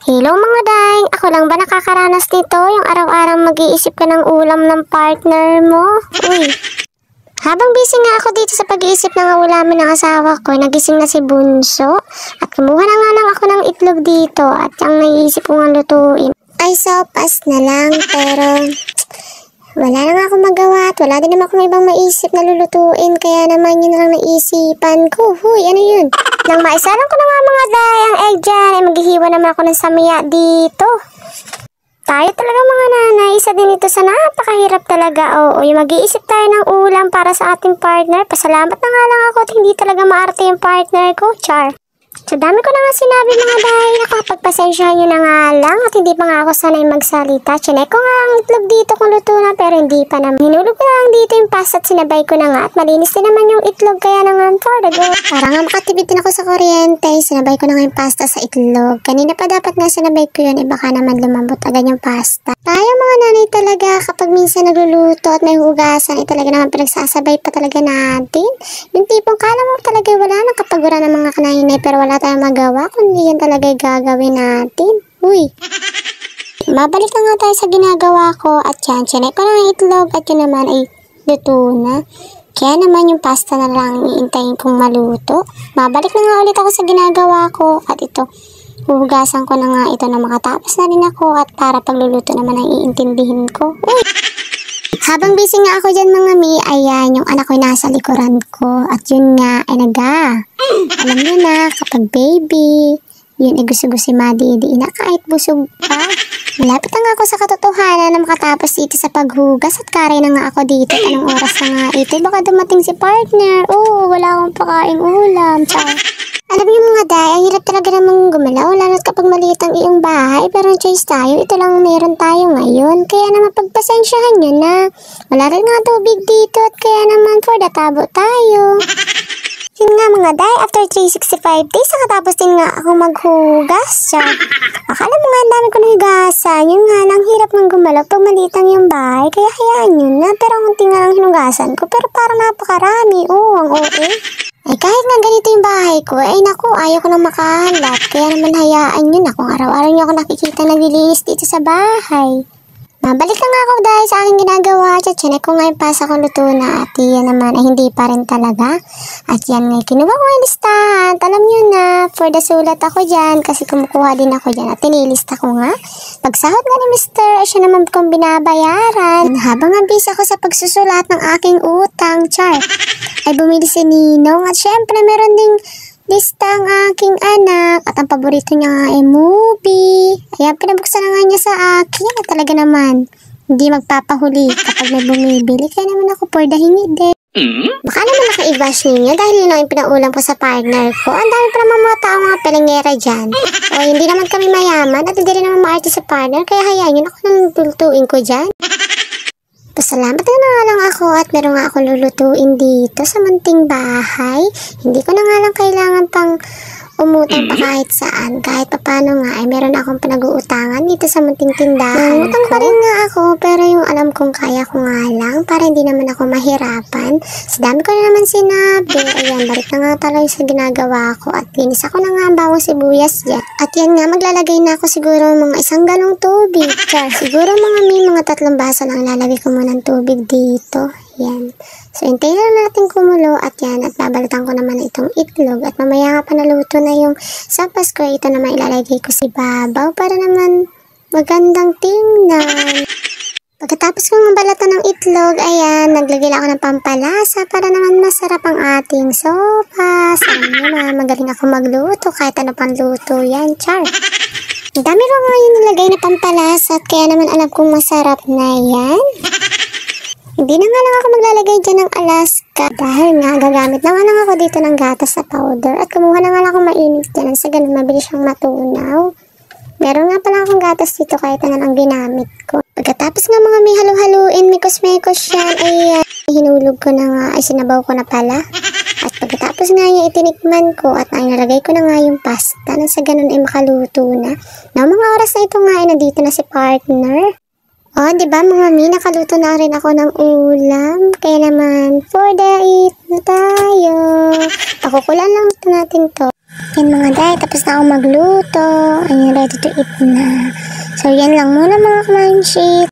Hello mga dang, ako lang ba nakakaranas nito? Yung araw-araw mag-iisip ka ng ulam ng partner mo? Uy, habang busy nga ako dito sa pag-iisip ng ulamin ng asawa ko, nagising na si Bunso at kumuha na nga lang ako ng itlog dito at ang naiisip ko nga lutuin ay sopas na lang, pero wala na nga akong magawa at wala din naman akong ibang maisip na lulutuin, kaya naman yun na lang naisipan ko. Huy, ano yun? Nang maisalang ko na nga mga day ang egg dyan, ay maghihiwa naman ako ng samya dito. Tayo talaga mga nanay, isa din ito sa napakahirap talaga. Oo, yung mag-iisip tayo ng ulam para sa ating partner. Pasalamat na nga lang ako at hindi talaga maarte yung partner ko, char. So dami ko na nga sinabi mga day, nakapagpasensyahan nyo na nga lang at hindi pa nga ako sanay magsalita. Chinek ko nga ang itlog dito kung luto na, pero hindi pa naman. Hinulog ko na lang dito yung pasta at sinabay ko na nga at malinis din naman yung itlog, kaya na nga for the go. Para nga makatipid din ako sa kuryente, sinabay ko na nga yung pasta sa itlog. Kanina pa dapat nga sinabay ko yun, baka naman lumambot agad yung pasta. Tayo mga nanay talaga, kapag minsan nagluluto at may hugasan, talaga naman pinagsasabay pa talaga natin. Yung tipong kala mo talaga wala nang kapagura ng mga kanahinay, pero wala tayong magawa kundi yan talaga gagawin natin. Uy, mabalik na nga tayo sa ginagawa ko at yan, chinek ko na ang itlog at yun naman ay luto na. Kaya naman yung pasta na lang iintayin kong maluto. Mabalik na nga ulit ako sa ginagawa ko at ito, huhugasan ko na nga ito na makatapos na din ako at para pagluluto naman ay iintindihin ko. Uy! Habang busy nga ako dyan mga mi, ayan, yung anak ko nasa likuran ko. At yun nga, ay alam nyo na, kapag baby, yun ay gusto-gusto si Madi, na kahit busog pa. Malapit na nga ako sa katotohanan na makatapos dito sa paghugas at karay na nga ako dito. Anong oras na nga ito? Baka dumating si partner. Oo, wala akong pakaing ulam. Ciao. Alam niyo mga day, ang hirap talaga namang gumalaw, lalo kapag maliit ang iyong bahay, pero ang choice tayo, ito lang meron tayo ngayon, kaya naman pagpasensyahan nyo na. Wala rin nga tubig dito at kaya naman for the tabo tayo. Yun nga mga day, after 365 days, nakatapos din nga akong maghugas. Akala mo nga ang dami ko nahigasan, yun nga lang hirap ng gumalaw pag maliit ang iyong bahay, kaya hayaan yun na, pero ang tinga lang hinugasan ko, pero parang napakarami, ang OA. Ay kahit nga ganito yung bahay ko, ay naku, ayaw ko nang makahalat. Kaya naman hayaan nyo na kung araw-araw nyo ako nakikita naglilinis dito sa bahay. Mabalik na nga ako dahil sa aking ginagawa. Chinek ko nga yung pasa kong luto na at yan naman ay hindi pa rin talaga. At yan nga, kinuha ko yung listahan. Alam nyo na, for the sulat ako dyan kasi kumukuha din ako dyan at tinilista ko nga. Pagsahod nga ni Mr. ay siya naman kong binabayaran. Habang nga busy ako sa pagsusulat ng aking utang, char, ay bumili si Ninong at syempre meron ding lista ang aking anak at ang paborito niya nga ay movie. Ayan, pinabuksan na nga niya sa akin at talaga naman hindi magpapahuli kapag may bumibili, kaya naman ako for the hingi din. Baka naman naka-i-bash ninyo dahil yun ang pinaulam ko sa partner ko. Ang dami pa naman mga tao mga pelengera dyan. O hindi naman kami mayaman at hindi rin naman maarte sa partner, kaya hayaan yun ako nang tulutuin ko dyan. Pasalamat na nga lang ako at meron nga ako lulutuin dito sa munting bahay. Hindi ko na nga lang kailangan pang umutang pa kahit saan. Kahit papano nga ay meron akong pinag-uutangan dito sa munting tindahan. Umutang pa rin nga ako, pero yung alam kong kaya ko nga lang para hindi naman ako mahirapan. Sa dami ko na naman sinabi. Ayan, balik na nga talaga sa ginagawa ko at linis ako na nga ang bawang sibuyas dyan. At yan nga, maglalagay na ako siguro mga 1 galong tubig. Siguro mga 3 baso lang lalagay ko muna ng tubig dito. Yan. So, hintayin lang natin kumulo at yan. At babalatan ko naman itong itlog. At mamaya nga pa naluto na yung sopas ko. Ito naman ilalagay ko si babaw para naman magandang tingnan. Pagkatapos kong balatan ng itlog, ayan, naglagay ako ng pampalasa para naman masarap ang ating sopas. Alam niyo na, magaling ako magluto kahit ano pang luto yan, char. Ang dami ko nga yung nilagay na pampalasa at kaya naman alam kong masarap na yan. Hindi na nga lang ako maglalagay dyan ng Alaska dahil nga gagamit na nga lang ako dito ng gatas sa powder at kumuha na nga lang ako mainit dyan sa ganun mabilis siyang matunaw. Meron nga pala akong gatas dito kahit na lang ginamit ko. Pagkatapos nga mga may halu-haluin, mikos-mikos yan, ay hinulog ko na nga, ay sinabaw ko na pala. At pagkatapos nga yung itinikman ko at ay nalagay ko na nga yung pasta na sa ganun ay makaluto na. Na mga oras na ito nga ay nandito na si partner. Diba mga mi, nakaluto na rin ako ng ulam. Kaya naman, for the eat na tayo. Pakukulan lang natin to. Yan mga day, tapos na ako magluto. Ayan, ready to eat na. So, yan lang muna mga kamanshit.